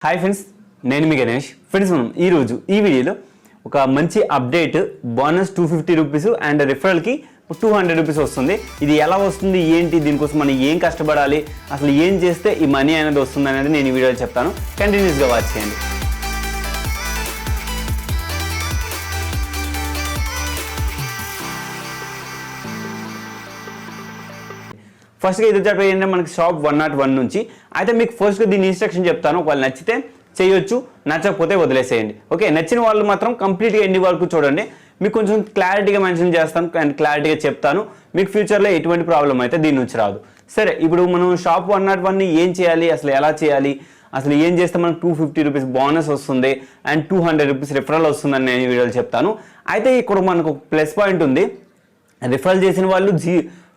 Hi friends, నేను మీ Ganesh. Friends, మనం ఈరోజు ఈ వీడియోలో ఒక మంచి అప్డేట్ బోనస్ 250 రూపీస్ అండ్ రిఫరల్కి 200 రూపీస్ వస్తుంది. ఇది ఎలా వస్తుంది, ఏంటి, దీనికోసం మనం ఏం కష్టపడాలి, అసలు ఏం చేస్తే ఈ మనీ అనేది వస్తుంది అనేది నేను ఈ వీడియోలో చెప్తాను. కంటిన్యూస్గా వాచ్ చేయండి. ఫస్ట్గా ఇది వచ్చేటప్పుడు ఏంటంటే మనకి Shop101 నుంచి అయితే మీకు ఫస్ట్గా దీని ఇన్స్ట్రక్షన్ చెప్తాను. ఒకవేళ నచ్చితే చేయొచ్చు, నచ్చకపోతే వదిలేసేయండి. ఓకే, నచ్చిన వాళ్ళు మాత్రం కంప్లీట్గా ఎండి వరకు చూడండి. మీకు కొంచెం క్లారిటీగా మెన్షన్ చేస్తాను అండ్ క్లారిటీగా చెప్తాను. మీకు ఫ్యూచర్లో ఎటువంటి ప్రాబ్లం అయితే దీని నుంచి రాదు. సరే, ఇప్పుడు మనం Shop101ని ఏం చేయాలి, అసలు ఎలా చేయాలి, అసలు ఏం చేస్తే మనకు 250 రూపీస్ బోనస్ వస్తుంది అండ్ 200 రూపీస్ రిఫరల్ వస్తుందని నేను ఈ వీడియోలో చెప్తాను. అయితే ఇక్కడ మనకు ప్లస్ పాయింట్ ఉంది. రిఫరల్ చేసిన వాళ్ళు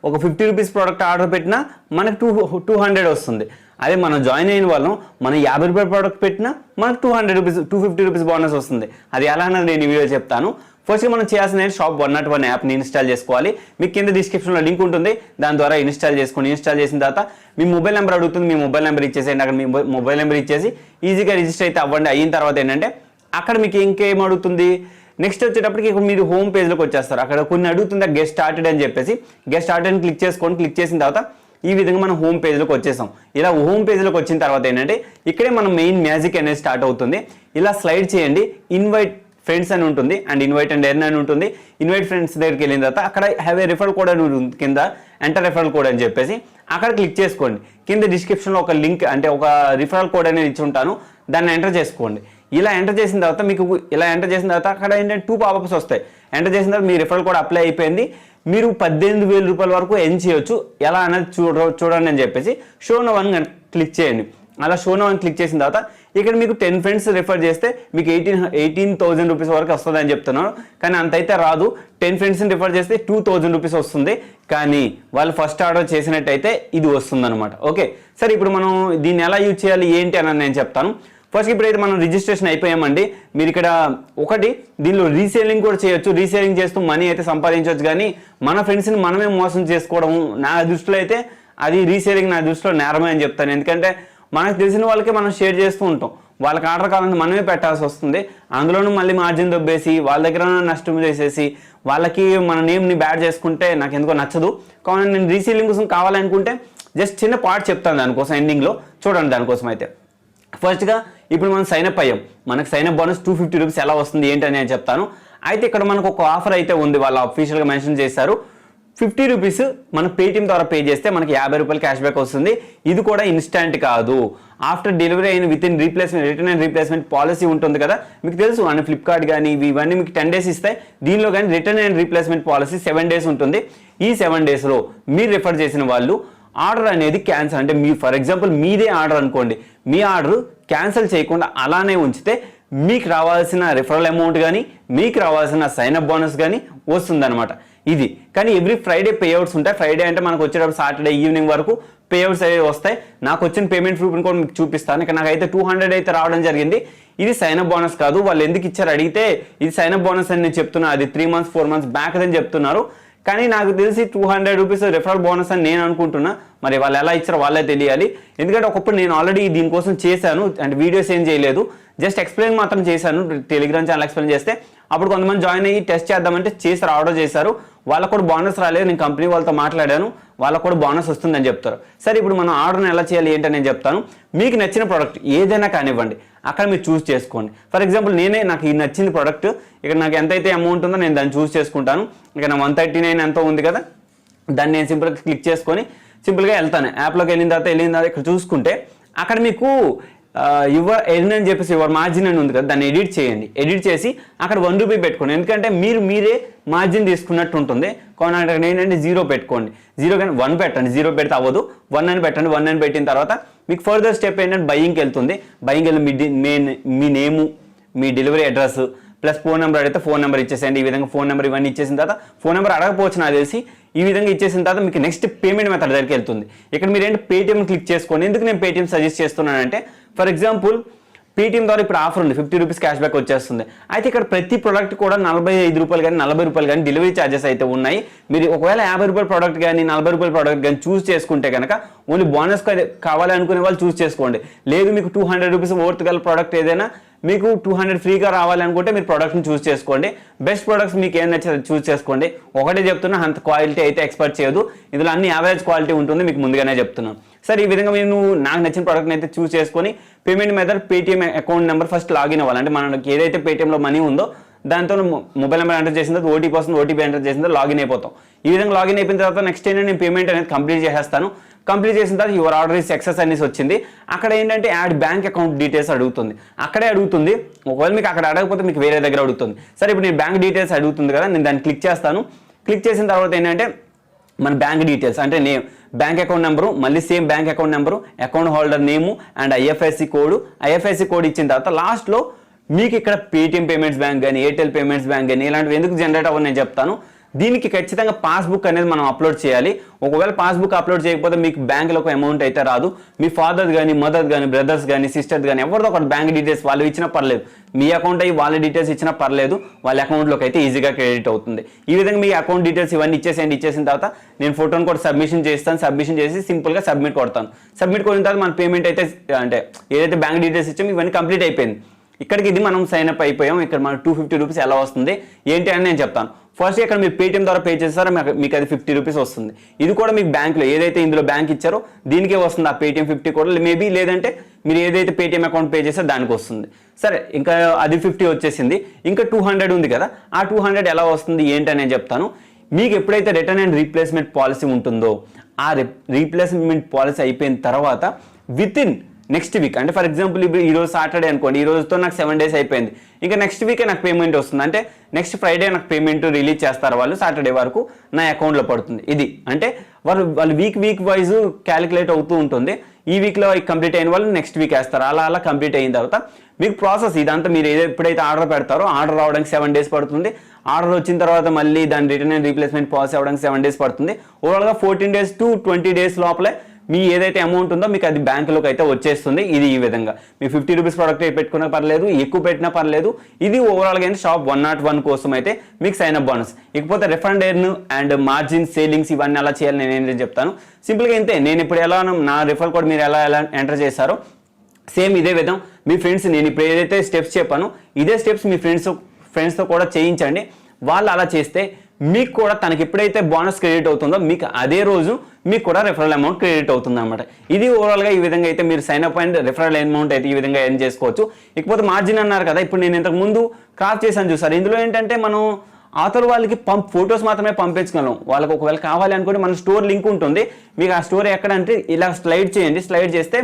ఒక 50 రూపీస్ ప్రోడక్ట్ ఆర్డర్ పెట్టినా మనకు 200 వస్తుంది. అదే మనం జాయిన్ అయిన వాళ్ళం మనం 50 రూపాయల ప్రోడక్ట్ పెట్టినా మనకు 250 రూపీస్ బోనస్ వస్తుంది. అది ఎలా అన్నది నేను ఈ వీడియో చెప్తాను. ఫస్ట్ మనం చేయాల్సిన Shop101 యాప్ని ఇన్స్టాల్ చేసుకోవాలి. మీకు కింద డిస్క్రిప్షన్లో లింక్ ఉంటుంది, దాని ద్వారా ఇన్స్టాల్ చేసుకోండి. ఇన్స్టాల్ చేసిన తర్వాత మీ మొబైల్ నెంబర్ అడుగుతుంది, మీ మొబైల్ నెంబర్ ఇచ్చేసేయండి. అక్కడ మీ మొబైల్ నెంబర్ ఇచ్చేసి ఈజీగా రిజిస్టర్ అయితే అవ్వండి. అయిన తర్వాత ఏంటంటే అక్కడ మీకు ఇంకేం అడుగుతుంది, నెక్స్ట్ వచ్చేటప్పటికి ఇప్పుడు మీరు హోమ్ పేజ్లోకి వచ్చేస్తారు. అక్కడ కొన్ని అడుగుతుంది గెట్ స్టార్టెడ్ అని చెప్పేసి, గెట్ స్టార్టెడ్ అని క్లిక్ చేసుకోండి. క్లిక్ చేసిన తర్వాత ఈ విధంగా మనం హోమ్ పేజ్లోకి వచ్చేసాం. ఇలా హోమ్ పేజ్లోకి వచ్చిన తర్వాత ఏంటంటే ఇక్కడే మన మెయిన్ మ్యాజిక్ అనేది స్టార్ట్ అవుతుంది. ఇలా స్లైడ్ చేయండి. ఇన్వైట్ ఫ్రెండ్స్ అని ఉంటుంది అండ్ ఇన్వైట్ అండ్ ఎర్న్ అని ఉంటుంది. ఇన్వైట్ ఫ్రెండ్స్ దగ్గరికి వెళ్ళిన తర్వాత అక్కడ హ్యావ్ ఏ రిఫరల్ కోడ్ అని ఉంటుంది, కింద ఎంటర్ రిఫరల్ కోడ్ అని చెప్పేసి అక్కడ క్లిక్ చేసుకోండి. కింద డిస్క్రిప్షన్లో ఒక లింక్ అంటే ఒక రిఫరల్ కోడ్ అనేది ఇచ్చి ఉంటాను, దాన్ని ఎంటర్ చేసుకోండి. ఇలా ఎంటర్ చేసిన తర్వాత మీకు అక్కడ ఏంటంటే 2 పాపప్స్ వస్తాయి. ఎంటర్ చేసిన తర్వాత మీ రిఫరల్ కోడ్ అప్లై అయిపోయింది. మీరు 18,000 రూపాయల వరకు ఎర్న్ చేయొచ్చు. ఎలా అనేది చూడండి అని చెప్పేసి షో నౌ అని క్లిక్ చేయండి. అలా షో నౌ అని క్లిక్ చేసిన తర్వాత ఇక్కడ మీకు 10 ఫ్రెండ్స్ రిఫర్ చేస్తే మీకు 18,000 రూపీస్ వరకు వస్తుంది అని చెప్తున్నాను. కానీ అంత అయితే రాదు. 10 ఫ్రెండ్స్ని రిఫర్ చేస్తే 2,000 రూపీస్ వస్తుంది. కానీ వాళ్ళు ఫస్ట్ ఆర్డర్ చేసినట్టయితే ఇది వస్తుంది అనమాట. ఓకే, సరే ఇప్పుడు మనం దీన్ని ఎలా యూజ్ చేయాలి ఏంటి అని నేను చెప్తాను. ఫస్ట్ ఇప్పుడైతే మనం రిజిస్ట్రేషన్ అయిపోయామండి. మీరు ఇక్కడ ఒకటి దీనిలో రీసేలింగ్ కూడా చేయొచ్చు. రీసేలింగ్ చేస్తూ మనీ అయితే సంపాదించవచ్చు. కానీ మన ఫ్రెండ్స్ని మనమే మోసం చేసుకోవడం నా దృష్టిలో అయితే అది రీసేలింగ్ నా దృష్టిలో నేరమే అని చెప్తాను. ఎందుకంటే మనకు తెలిసిన వాళ్ళకే మనం షేర్ చేస్తూ ఉంటాం. వాళ్ళకి ఆర్డర్ కావాలంటే మనమే పెట్టాల్సి వస్తుంది. అందులోనూ మళ్ళీ మార్జిన్ దొబ్బేసి వాళ్ళ దగ్గర నష్టం చేసేసి వాళ్ళకి మన నేమ్ని బ్యాడ్ చేసుకుంటే నాకు ఎందుకో నచ్చదు. కానీ నేను రీసేలింగ్ కోసం కావాలనుకుంటే జస్ట్ చిన్న పార్ట్ చెప్తాను దానికోసం ఎండింగ్లో చూడండి. దానికోసం అయితే ఫస్ట్గా ఇప్పుడు మనం సైన్అప్ అయ్యాం. మనకు సైన్అప్ బోనస్ 250 రూపీస్ ఎలా వస్తుంది ఏంటని నేను చెప్తాను. అయితే ఇక్కడ మనకు ఒక ఆఫర్ అయితే ఉంది, వాళ్ళు అఫీషియల్గా మెన్షన్ చేశారు. 50 రూపీస్ మనం పేటిఎం ద్వారా పే చేస్తే మనకి 50 రూపాయలు క్యాష్ బ్యాక్ వస్తుంది. ఇది కూడా ఇన్స్టాంట్ కాదు, ఆఫ్టర్ డెలివరీ అయిన రిటర్న్ అండ్ రీప్లేస్మెంట్ పాలసీ ఉంటుంది కదా మీకు తెలుసు. అండ్ ఫ్లిప్కార్ట్ కానీ ఇవన్నీ మీకు 10 డేస్ ఇస్తాయి. దీనిలో కానీ return and replacement policy 7 days ఉంటుంది. ఈ 7 డేస్లో మీరు రిఫర్ చేసిన వాళ్ళు ఆర్డర్ అనేది క్యాన్సిల్ అంటే మీ ఫర్ ఎగ్జాంపుల్ మీదే ఆర్డర్ అనుకోండి, మీ ఆర్డర్ క్యాన్సిల్ చేయకుండా అలానే ఉంచితే మీకు రావాల్సిన రిఫరల్ అమౌంట్ కానీ మీకు రావాల్సిన సైన్అప్ బోనస్ కానీ వస్తుందన్నమాట. ఇది కానీ ఎవ్రీ ఫ్రైడే పేఅవుట్స్ ఉంటాయి. ఫ్రైడే అంటే మనకు వచ్చేటప్పుడు సాటర్డే ఈవినింగ్ వరకు పేఅవుట్స్ అయితే వస్తాయి. నాకు వచ్చిన పేమెంట్ ప్రూఫ్ని కూడా మీకు చూపిస్తాను. ఇక నాకైతే 200 అయితే రావడం జరిగింది. ఇది సైన్అప్ బోనస్ కాదు. వాళ్ళు ఎందుకు ఇచ్చారు అడిగితే ఇది సైన్అప్ బోనస్ అని నేను చెప్తున్నా. అది 3 months 4 months బ్యాక్ అని చెప్తున్నారు. కానీ నాకు తెలిసి 200 రూపీస్ రిఫరల్ బోనస్ అని నేను అనుకుంటున్నా. మరి వాళ్ళు ఎలా ఇచ్చారో వాళ్ళే తెలియాలి. ఎందుకంటే ఒకప్పుడు నేను ఆల్రెడీ దీనికోసం చేశాను అంటే వీడియోస్ ఏం చేయలేదు, జస్ట్ ఎక్స్ప్లెయిన్ మాత్రం చేశాను. టెలిగ్రామ్ ఛానల్ ఎక్స్ప్లెయిన్ చేస్తే అప్పుడు కొంతమంది జాయిన్ అయ్యి టెస్ట్ చేద్దామంటే చేసి ఆర్డర్ చేశారు. వాళ్ళకు కూడా బోనస్ రాలేదు. నేను కంపెనీ వాళ్ళతో మాట్లాడాను, వాళ్ళకు కూడా బోనస్ వస్తుందని చెప్తారు. సరే, ఇప్పుడు మనం ఆర్డర్ని ఎలా చేయాలి ఏంటని నేను చెప్తాను. మీకు నచ్చిన ప్రోడక్ట్ ఏదైనా కానివ్వండి, అక్కడ మీరు చూస్ చేసుకోండి. ఫర్ ఎగ్జాంపుల్ నాకు ఈ నచ్చిన ప్రోడక్ట్ ఇక్కడ నాకు ఎంతైతే అమౌంట్ ఉందో నేను దాన్ని చూస్ చేసుకుంటాను. ఇక నా 139 ఎంతో ఉంది కదా, దాన్ని నేను సింపుల్గా క్లిక్ చేసుకొని సింపుల్గా వెళ్తాను. యాప్లోకి వెళ్ళిన తర్వాత ఇక్కడ చూసుకుంటే అక్కడ మీకు యువర్ ఎర్న్ అని చెప్పేసి యువర్ మార్జిన్ అని ఉంది కదా, దాన్ని ఎడిట్ చేయండి. ఎడిట్ చేసి అక్కడ 1 రూపీ పెట్టుకోండి. ఎందుకంటే మీరే మార్జిన్ తీసుకున్నట్టు ఉంటుంది. కానీ అక్కడ ఏంటంటే 0 పెట్టుకోండి. 0 కానీ 1 పెట్టండి. 0 పెడితే అవ్వదు, 1 అని పెట్టండి. 1 అని పెట్టిన తర్వాత మీకు ఫర్దర్ స్టెప్ ఏంటంటే బయింగ్కి వెళ్తుంది. బయింగ్కి వెళ్ళి మీ నేము, మీ delivery address plus phone number అడిగితే ఫోన్ నెంబర్ ఇచ్చేసేయండి. ఈ విధంగా ఫోన్ నెంబర్ ఇవన్నీ ఇచ్చేసిన తర్వాత ఫోన్ నెంబర్ అడగపోవచ్చు నాకు తెలిసి. ఈ విధంగా ఇచ్చేసిన తర్వాత మీకు నెక్స్ట్ పేమెంట్ మెథడ్ దగ్గరికి వెళ్తుంది. ఇక్కడ మీరు ఏంటి పేటిఎం క్లిక్ చేసుకోండి. ఎందుకు నేను పేటిఎం సజెస్ట్ చేస్తున్నానంటే ఫర్ ఎగ్జాంపుల్ పేటీఎం ద్వారా ఇప్పుడు ఆఫర్ ఉంది, 50 రూపీస్ క్యాష్ బ్యాక్ వచ్చేస్తుంది. అయితే ఇక్కడ ప్రతి ప్రోడక్ట్ కూడా 45 రూపాయలు కానీ 40 రూపాయలు కానీ డెలివరీ ఛార్జెస్ అయితే ఉన్నాయి. మీరు ఒకవేళ 50 రూపాయల ప్రోడక్ట్ కానీ 40 రూపాయల ప్రోడక్ట్ కానీ చూస్ చేసుకుంటే కనుక ఓన్లీ బోనస్ కావాలి అనుకునే వాళ్ళు చూస్ చేసుకోండి. లేదు మీకు 200 రూపీస్ వర్త్ గల ప్రోడక్ట్ ఏదైనా మీకు 200 ఫ్రీగా రావాలి అనుకుంటే మీరు ప్రోడక్ట్ని చూస్ చేసుకోండి. బెస్ట్ ప్రోడక్ట్స్ మీకు ఏం నచ్చింది చూస్ చేసుకోండి. ఒకటే చెప్తున్నా, అంత క్వాలిటీ అయితే ఎక్స్పెక్ట్ చేయదు, ఇందులో అన్ని యావరేజ్ క్వాలిటీ ఉంటుంది, మీకు ముందుగానే చెప్తున్నాను. సరే, ఈ విధంగా మీరు నాకు నచ్చిన ప్రోడక్ట్ని అయితే చూస్ చేసుకొని payment method Paytm account number first login అవ్వాలి. అంటే మనకి ఏదైతే పేటీఎంలో మనీ ఉందో దాంతో మొబైల్ నెంబర్ ఎంటర్ చేసిన తర్వాత ఓటీపీ వస్తుంది, ఓటీపీ ఎంటర్ చేసిన తర్వాత లాగిన్ అయిపోతాం. ఈ విధంగా లాగిన్ అయిపోయిన తర్వాత నెక్స్ట్ ఏంటంటే నేను పేమెంట్ అనేది కంప్లీట్ చేసేస్తాను. కంప్లీట్ చేసిన తర్వాత యువర్ ఆర్డర్ ఇస్ సక్సెస్ అనేసి వచ్చింది. అక్కడ ఏంటంటే యాడ్ బ్యాంక్ అకౌంట్ డీటెయిల్స్ అడుగుతుంది, అక్కడే అడుగుతుంది. ఒకవేళ మీకు అక్కడ అడగకపోతే మీకు వేరే దగ్గర అడుగుతుంది. సరే, ఇప్పుడు నేను బ్యాంక్ డీటెయిల్స్ అడుగుతుంది కదా, నేను దాన్ని క్లిక్ చేస్తాను. క్లిక్ చేసిన తర్వాత ఏంటంటే మన బ్యాంక్ డీటెయిల్స్ అంటే నేమ్, బ్యాంక్ అకౌంట్ నెంబరు, మళ్ళీ same bank account number, account holder name and IFSC code ఇచ్చిన తర్వాత లాస్ట్లో మీకు ఇక్కడ పేటీఎం పేమెంట్స్ బ్యాంక్ కానీ ఎయిర్టెల్ పేమెంట్స్ బ్యాంక్ కానీ ఇలాంటివి ఎందుకు జనరేట్ అవ్వని నేను చెప్తాను. దీనికి ఖచ్చితంగా పాస్బుక్ అనేది మనం అప్లోడ్ చేయాలి. ఒకవేళ పాస్బుక్ అప్లోడ్ చేయకపోతే మీకు బ్యాంకులో ఒక అమౌంట్ అయితే రాదు. మీ ఫాదర్ కానీ మదర్ కానీ బ్రదర్స్ కానీ సిస్టర్స్ కానీ ఎవరిదో ఒక బ్యాంక్ డీటెయిల్స్ వాళ్ళు ఇచ్చినా పర్లేదు, మీ అకౌంట్ అయ్యి వాళ్ళ డీటెయిల్స్ ఇచ్చినా పర్లేదు, వాళ్ళ అకౌంట్లోకి అయితే ఈజీగా క్రెడిట్ అవుతుంది. ఈ విధంగా మీ అకౌంట్ డీటెయిల్స్ ఇవన్నీ ఇచ్చేసిన తర్వాత నేను ఫోటోని కూడా సబ్మిషన్ చేస్తాను. సబ్మిషన్ చేసి సింపుల్గా సబ్మిట్ కొడతాను. సబ్మిట్ కొడిన తర్వాత మన పేమెంట్ అయితే అంటే ఏదైతే బ్యాంక్ డీటెయిల్స్ ఇచ్చామో ఇవన్నీ కంప్లీట్ అయిపోయింది. ఇక్కడికి ఇది మనం సైన్ అప్ అయిపోయాం. ఇక్కడ మనకు 250 రూపీస్ ఎలా వస్తుంది ఏంటి అని నేను చెప్తాను. ఫస్ట్ ఇక్కడ మీరు పేటీఎం ద్వారా పే చేస్తారో మీకు అది 50 రూపీస్ వస్తుంది. ఇది కూడా మీకు బ్యాంక్లో ఏదైతే ఇందులో బ్యాంక్ ఇచ్చారో దీనికే వస్తుంది ఆ పేటీఎం 50 కూడా మేబీ, లేదంటే మీరు ఏదైతే పేటీఎం అకౌంట్ పే చేస్తారో దానికి వస్తుంది. సరే, ఇంకా అది 50 వచ్చేసింది. ఇంకా 200 ఉంది కదా, ఆ 200 ఎలా వస్తుంది ఏంటి అని నేను చెప్తాను. మీకు ఎప్పుడైతే రిటర్న్ అండ్ రీప్లేస్మెంట్ పాలసీ ఉంటుందో ఆ రీప్లేస్మెంట్ పాలసీ అయిపోయిన తర్వాత విత్ ఇన్ నెక్స్ట్ వీక్, అంటే ఫర్ ఎగ్జాంపుల్ ఇప్పుడు ఈరోజు సాటర్డే అనుకోండి, ఈ రోజుతో నాకు 7 days అయిపోయింది. ఇంకా నెక్స్ట్ వీకే నాకు పేమెంట్ వస్తుంది. అంటే నెక్స్ట్ ఫ్రైడే నాకు పేమెంట్ రిలీజ్ చేస్తారు వాళ్ళు, సాటర్డే వరకు నా అకౌంట్లో పడుతుంది. ఇది అంటే వాళ్ళు వీక్ వైజ్ క్యాలిక్యులేట్ అవుతూ ఉంటుంది. ఈ వీక్లో కంప్లీట్ అయిన వాళ్ళు నెక్స్ట్ వీక్ వేస్తారు. అలా కంప్లీట్ అయిన తర్వాత మీకు ప్రాసెస్ ఇదంతా మీరు ఎప్పుడైతే ఆర్డర్ పెడతారో ఆర్డర్ రావడానికి 7 days పడుతుంది. ఆర్డర్ వచ్చిన తర్వాత మళ్ళీ దాని రిటర్న్ అండ్ రీప్లేస్మెంట్ పాలసీ అవ్వడానికి 7 days పడుతుంది. ఓవరాల్గా 14 days to 20 days లోపలే మీ ఏదైతే అమౌంట్ ఉందో మీకు అది బ్యాంకులోకి అయితే వచ్చేస్తుంది. ఇది ఈ విధంగా మీ 50 రూపీస్ ప్రోడక్ట్ పెట్టుకున్నా పర్లేదు, ఎక్కువ పెట్టినా పర్లేదు. ఇది ఓవరాల్గా అయితే Shop101 కోసం అయితే మీకు సైన్ అప్ బోనస్. ఇకపోతే రిఫండ్ ఎర్న్ అండ్ మార్జిన్ సేలింగ్స్ ఇవన్నీ ఎలా చేయాలి నేను ఏంటని చెప్తాను. సింపుల్గా ఇంతే. నేను ఇప్పుడు ఎలా నా రిఫర్ కోడ్ మీరు ఎలా ఎంటర్ చేశారో సేమ్ ఇదే విధం మీ ఫ్రెండ్స్, నేను ఇప్పుడు ఏదైతే స్టెప్స్ చెప్పానో ఇదే స్టెప్స్ మీ ఫ్రెండ్స్తో కూడా చేయించండి. వాళ్ళు అలా చేస్తే మీకు కూడా తనకి ఎప్పుడైతే బోనస్ క్రెడిట్ అవుతుందో మీకు అదే రోజు మీకు కూడా రిఫరల్ అమౌంట్ క్రెడిట్ అవుతుంది అనమాట. ఇది ఓవరాల్గా ఈ విధంగా అయితే మీరు sign up and referral amount అయితే ఈ విధంగా ఎర్న్ చేసుకోవచ్చు. ఇకపోతే మార్జిన్ అన్నారు కదా, ఇప్పుడు నేను ఇంతకు ముందు క్రాస్ చేశాను చూసారు. ఇందులో ఏంటంటే మనం ఆథర్ వాళ్ళకి ఫొటోస్ మాత్రమే పంపించగలం. వాళ్ళకి ఒకవేళ కావాలి అనుకుంటే మన స్టోర్ లింక్ ఉంటుంది. మీకు ఆ స్టోర్ ఎక్కడంటే ఇలా స్లైడ్ చేయండి. స్లైడ్ చేస్తే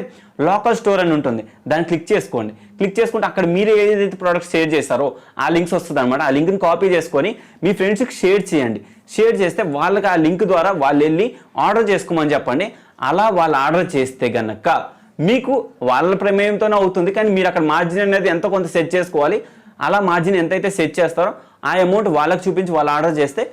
లోకల్ స్టోర్ అని ఉంటుంది, దాన్ని క్లిక్ చేసుకోండి. క్లిక్ చేసుకుంటే అక్కడ మీరు ఏదైతే ప్రోడక్ట్స్ షేర్ చేస్తారో ఆ లింక్స్ వస్తుంది అనమాట. ఆ లింక్ని కాపీ చేసుకొని మీ ఫ్రెండ్స్కి షేర్ చేయండి. షేర్ చేస్తే వాళ్ళకి ఆ లింక్ ద్వారా వాళ్ళు వెళ్ళి ఆర్డర్ చేసుకోమని చెప్పండి. అలా వాళ్ళు ఆర్డర్ చేస్తే గనక మీకు వాళ్ళ ప్రమేయంతోనే అవుతుంది, కానీ మీరు అక్కడ మార్జిన్ అనేది ఎంతో కొంత సెట్ చేసుకోవాలి. అలా మార్జిన్ ఎంతైతే సెట్ చేస్తారో ఆ అమౌంట్ వాళ్ళకి చూపించి వాళ్ళు ఆర్డర్ చేస్తే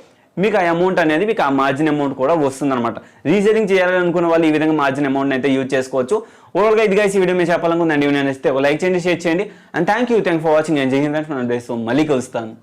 మీకు ఆ అమౌంట్ అనేది మీకు ఆ మార్జిన్ అమౌంట్ కూడా వస్తుంది అనమాట. రీసేలింగ్ చేయాలనుకున్న వాళ్ళు ఈ విధంగా మార్జిన్ అమౌంట్ అయితే యూజ్ చేసుకోవచ్చు. ఓవరాల్గా ఇది గైస్ ఈ వీడియో మీరు చెప్పాలనుకుందండి. నేను ఇస్తే లైక్ చేయండి, షేర్ చేయండి. And thank you for watching. నేను జై హింద్, మళ్ళీ కలుస్తాను.